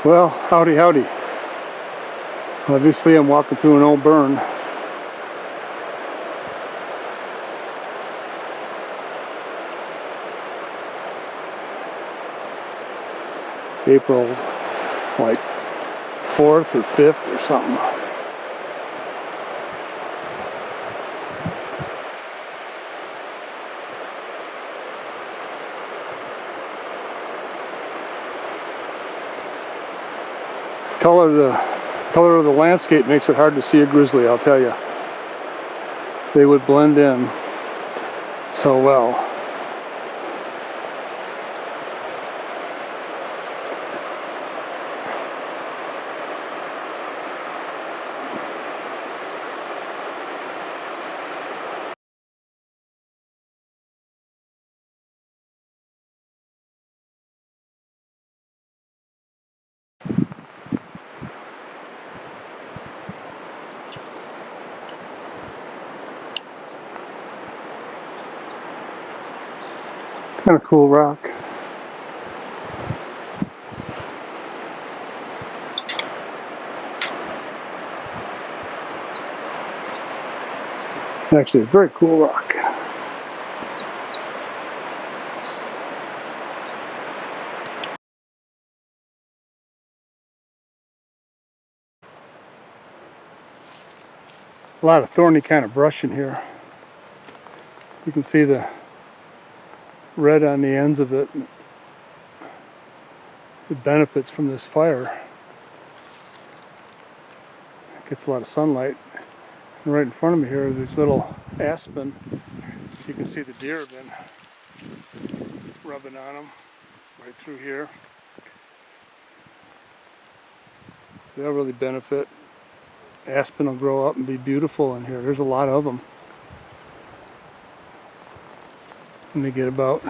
Well, howdy howdy. Obviously I'm walking through an old burn. April like 4th or 5th or something. The color of the landscape makes it hard to see a grizzly, I'll tell you. They would blend in so well. Kind of cool rock. Actually, a very cool rock. A lot of thorny kind of brush in here. You can see the red on the ends of it. It benefits from this fire. It gets a lot of sunlight. And right in front of me here are these little aspen. You can see the deer have been rubbing on them right through here. They'll really benefit. Aspen will grow up and be beautiful in here. There's a lot of them. And they get about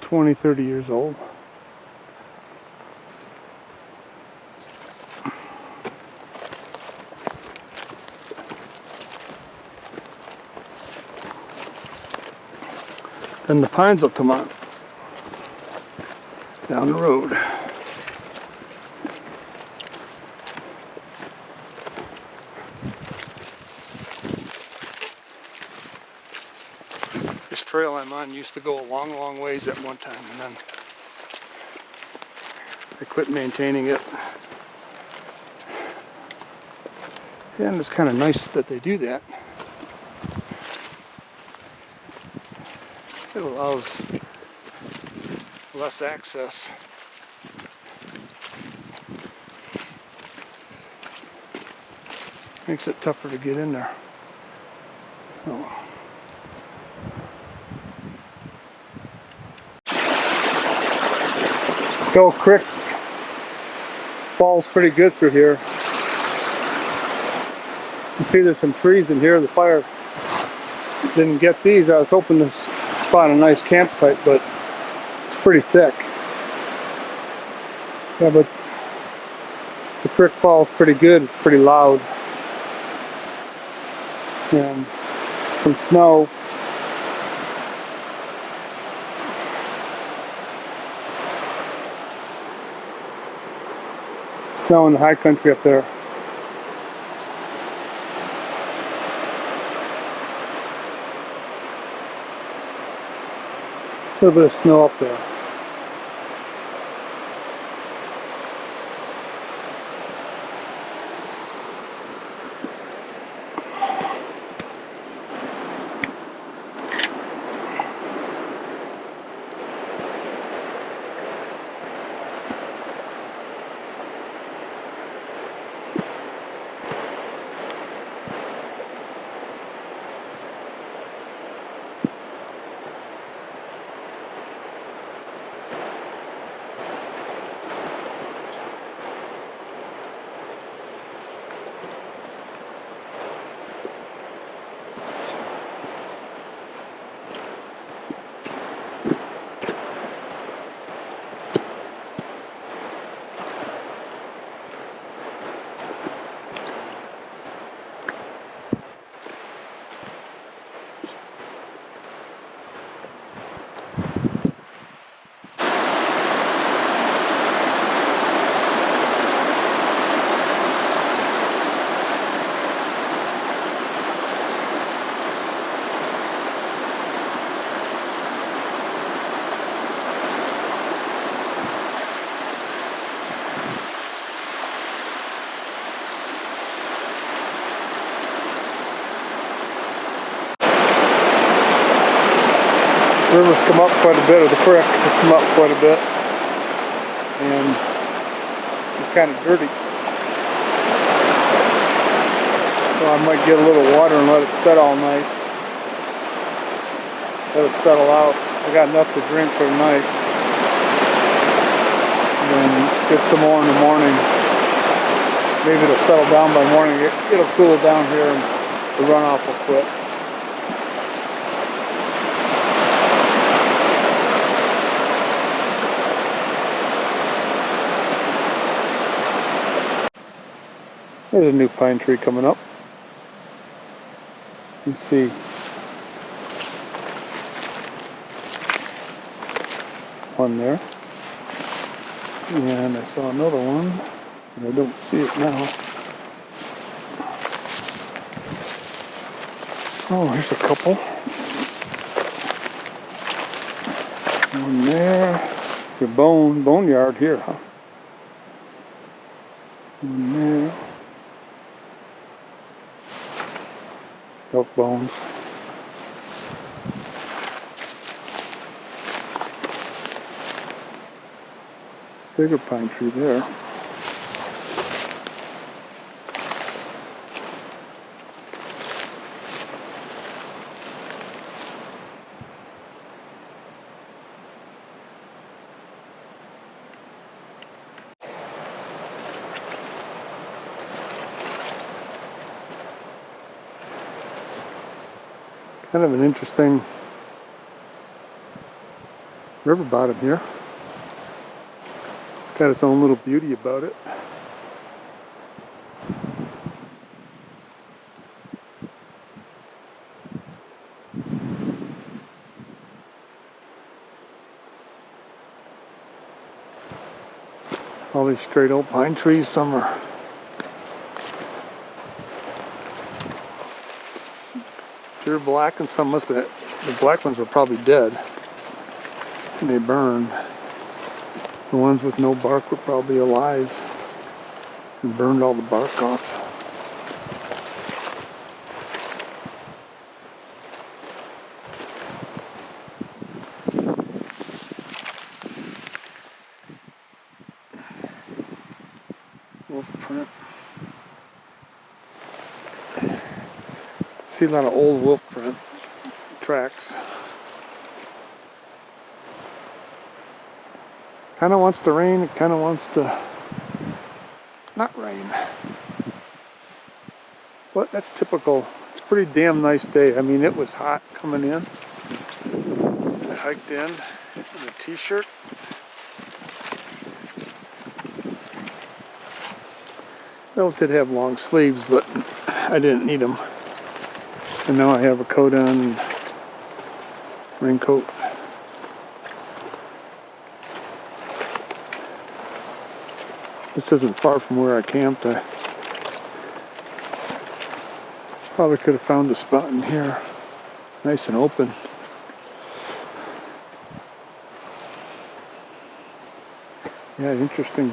20, 30 years old. Then the pines will come on down the road. This trail I'm on used to go a long, long ways at one time, and then they quit maintaining it. And it's kind of nice that they do that. It allows less access. Makes it tougher to get in there. Oh. Go Creek falls pretty good through here. You see there's some trees in here. The fire didn't get these. I was hoping to spot a nice campsite, but it's pretty thick. Yeah, but the creek falls pretty good. It's pretty loud. And some snow. Snow in the high country up there. A little bit of snow up there. Rivers come up quite a bit, or the creek has come up quite a bit, and it's kind of dirty. So I might get a little water and let it set all night. Let it settle out. I got enough to drink for the night. And then get some more in the morning. Maybe it'll settle down by morning. It'll cool down here and the runoff will quit. There's a new pine tree coming up. You can see one there. And I saw another one, and I don't see it now. Oh, here's a couple. One there. Your boneyard here, huh? One there. Elk bones. Bigger pine tree there. Kind of an interesting river bottom here. It's got its own little beauty about it. All these straight old pine trees, some are pure black, and some must have, the black ones were probably dead and they burned. The ones with no bark were probably alive and burned all the bark off. Wolf print. See a lot of old wolf print tracks. Kind of wants to rain, it kind of wants to not rain. But that's typical. It's a pretty damn nice day. I mean, it was hot coming in. I hiked in a t-shirt. Well, it did have long sleeves, but I didn't need them. And now I have a coat on and raincoat. This isn't far from where I camped. I probably could have found a spot in here. Nice and open. Yeah, interesting.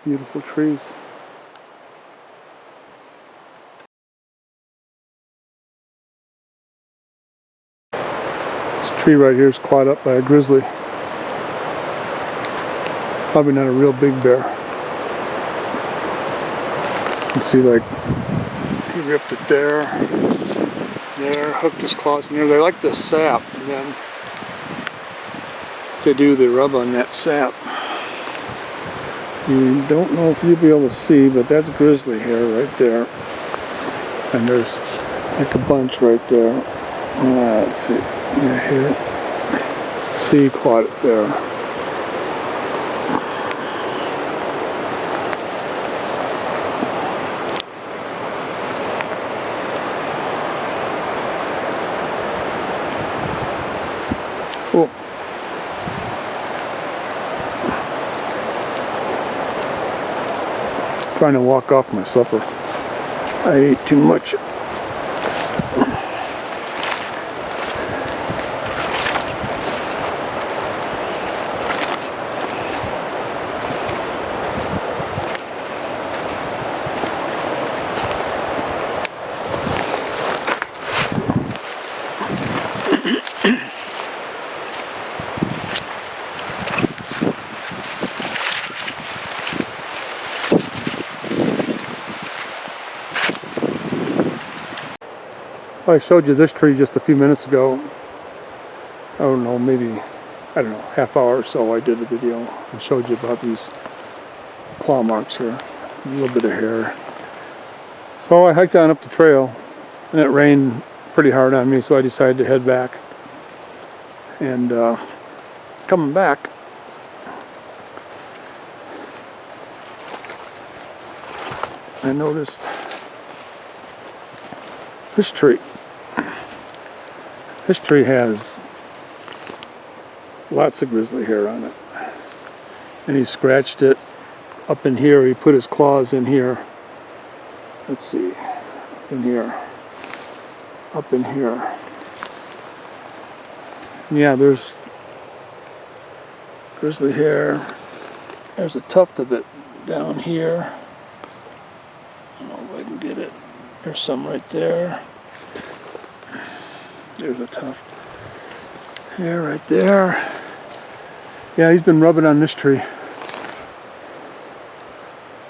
Beautiful trees. This tree right here is clawed up by a grizzly. Probably not a real big bear. You can see, like, he ripped it there, hooked his claws in there. They like the sap, and then they do the rub on that sap. You don't know if you'll be able to see, but that's grizzly hair right there. And there's like a bunch right there. Let's see. Yeah, here. See, he clawed it there. Oh. Trying to walk off my supper. I ate too much. I showed you this tree just a few minutes ago. I don't know, maybe, I don't know, half hour or so I did a video and showed you about these claw marks here. A little bit of hair. So I hiked on up the trail and it rained pretty hard on me, so I decided to head back. And coming back, I noticed this tree. This tree has lots of grizzly hair on it. And he scratched it up in here. He put his claws in here. Let's see, up in here. Up in here. Yeah, there's grizzly hair. There's a tuft of it down here. I don't know if I can get it. There's some right there. There's a tuft. Here, right there. Yeah, he's been rubbing on this tree.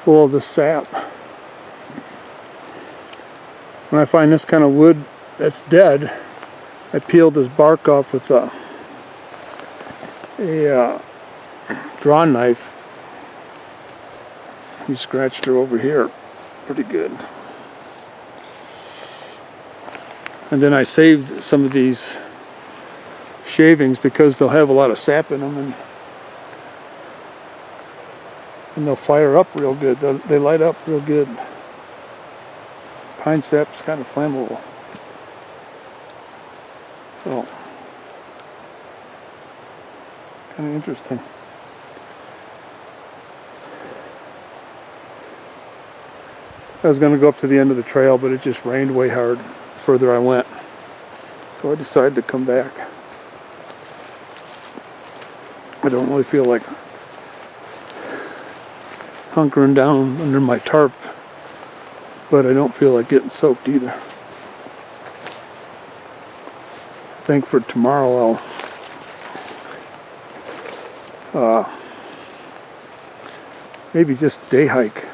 Full of the sap. When I find this kind of wood that's dead, I peeled this bark off with a drawn knife. He scratched her over here pretty good. And then I saved some of these shavings because they'll have a lot of sap in them, and they'll fire up real good. They light up real good. Pine sap's kind of flammable. So, kind of interesting. I was going to go up to the end of the trail, but it just rained way hard the further I went. So I decided to come back. I don't really feel like hunkering down under my tarp, but I don't feel like getting soaked either. I think for tomorrow I'll maybe just day hike.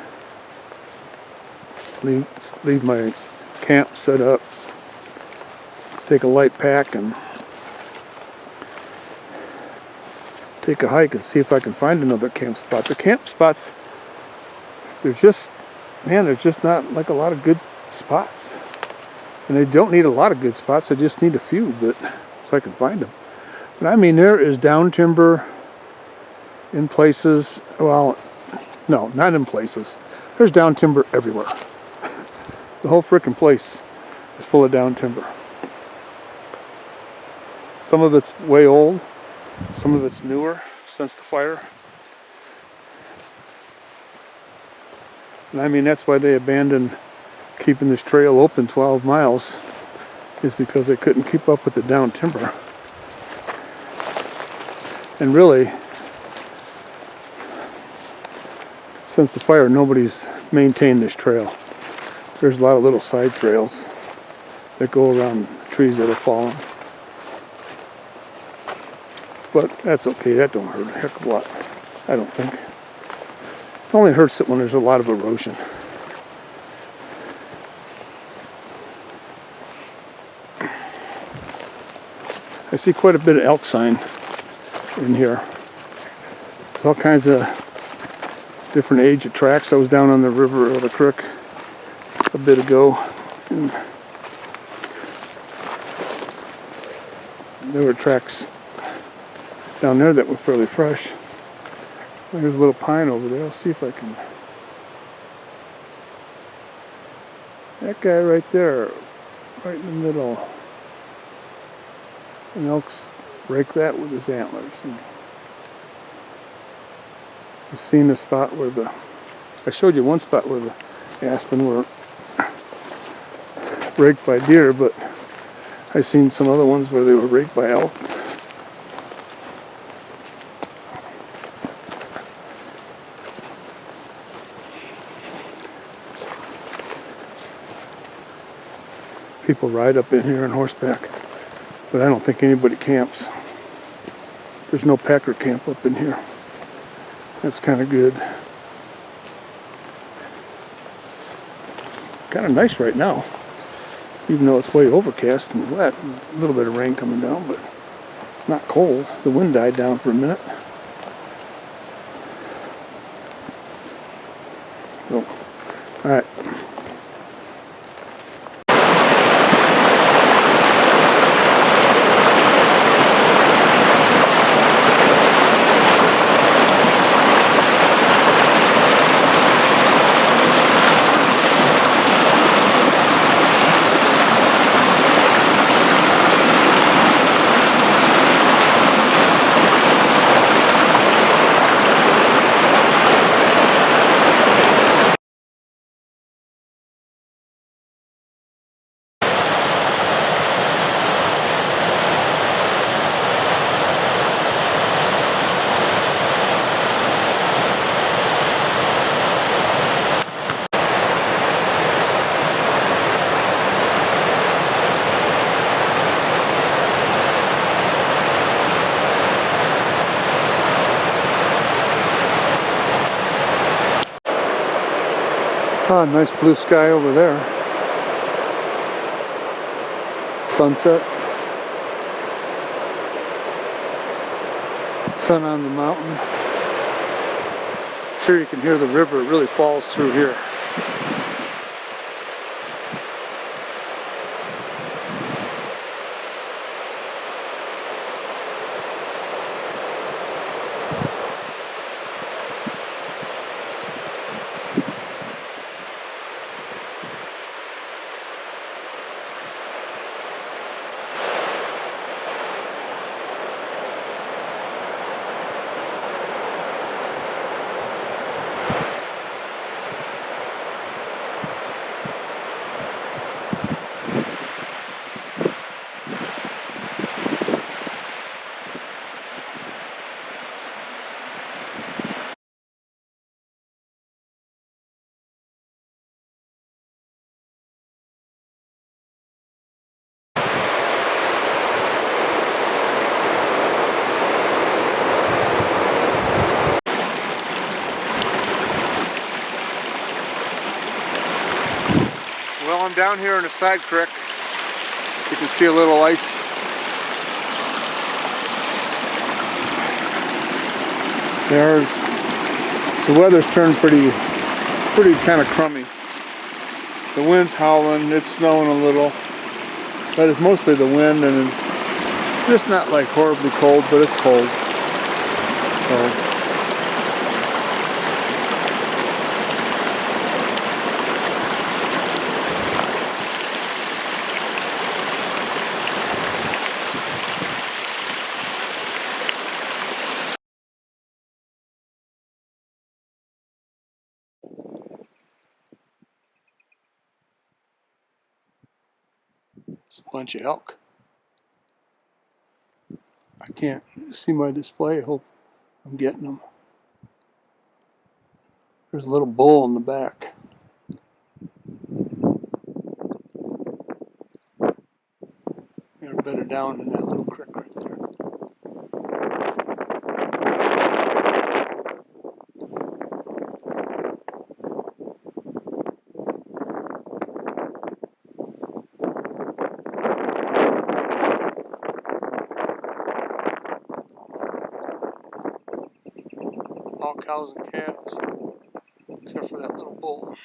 Leave my camp set up, take a light pack and take a hike and see if I can find another camp spot. The camp spots, there's just not like a lot of good spots. And they don't need a lot of good spots, I just need a few, but so I can find them. But I mean, there is down timber in places, well, no, not in places. There's down timber everywhere. The whole frickin' place is full of down timber. Some of it's way old, some of it's newer since the fire. And I mean, that's why they abandoned keeping this trail open 12 miles, is because they couldn't keep up with the down timber. And really, since the fire, nobody's maintained this trail. There's a lot of little side trails that go around trees that have fallen. But that's okay, that don't hurt a heck of a lot, I don't think. It only hurts it when there's a lot of erosion. I see quite a bit of elk sign in here. There's all kinds of different age of tracks. I was down on the river or the creek a bit ago, and there were tracks down there that were fairly fresh. There's a little pine over there. I'll see if I can. That guy right there, right in the middle. An elk's rake that with his antlers. And I've seen a spot where I showed you one spot where the aspen were raked by deer, but I've seen some other ones where they were raked by elk. People ride up in here on horseback, but I don't think anybody camps. There's no packer camp up in here. That's kind of good. Kind of nice right now. even though it's way overcast and wet. A little bit of rain coming down, but it's not cold. The wind died down for a minute. So, all right. Ah, nice blue sky over there. Sunset. Sun on the mountain. I'm sure you can hear the river. It really falls through here. Well, I'm down here in a side creek. You can see a little ice. The weather's turned pretty kind of crummy. The wind's howling, it's snowing a little, but it's mostly the wind, and it's just not like horribly cold, but it's cold. So. It's a bunch of elk. I can't see my display. I hope I'm getting them. There's a little bull in the back. They're better down in that little creek right there. All cows and calves, except for that little bull.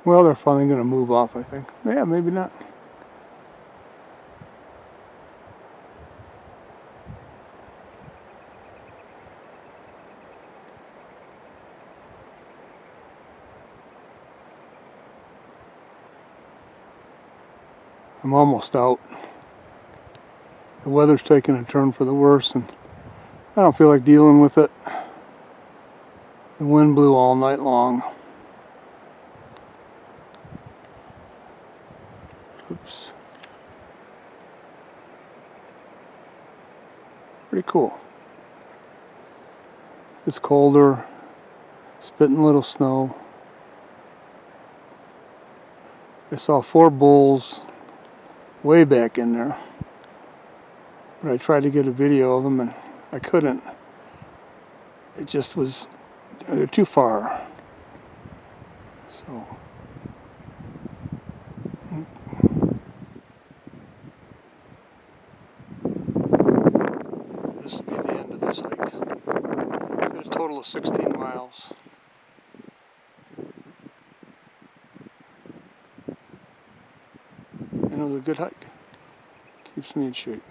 Well, they're finally going to move off, I think. Yeah, maybe not. I'm almost out. The weather's taking a turn for the worse, and I don't feel like dealing with it. The wind blew all night long. Oops. Pretty cool. It's colder, spitting a little snow. I saw 4 bulls way back in there, but I tried to get a video of them and I couldn't. It just was, they're too far. So this will be the end of this hike. Did a total of 16 miles. And it was a good hike. Keeps me in shape.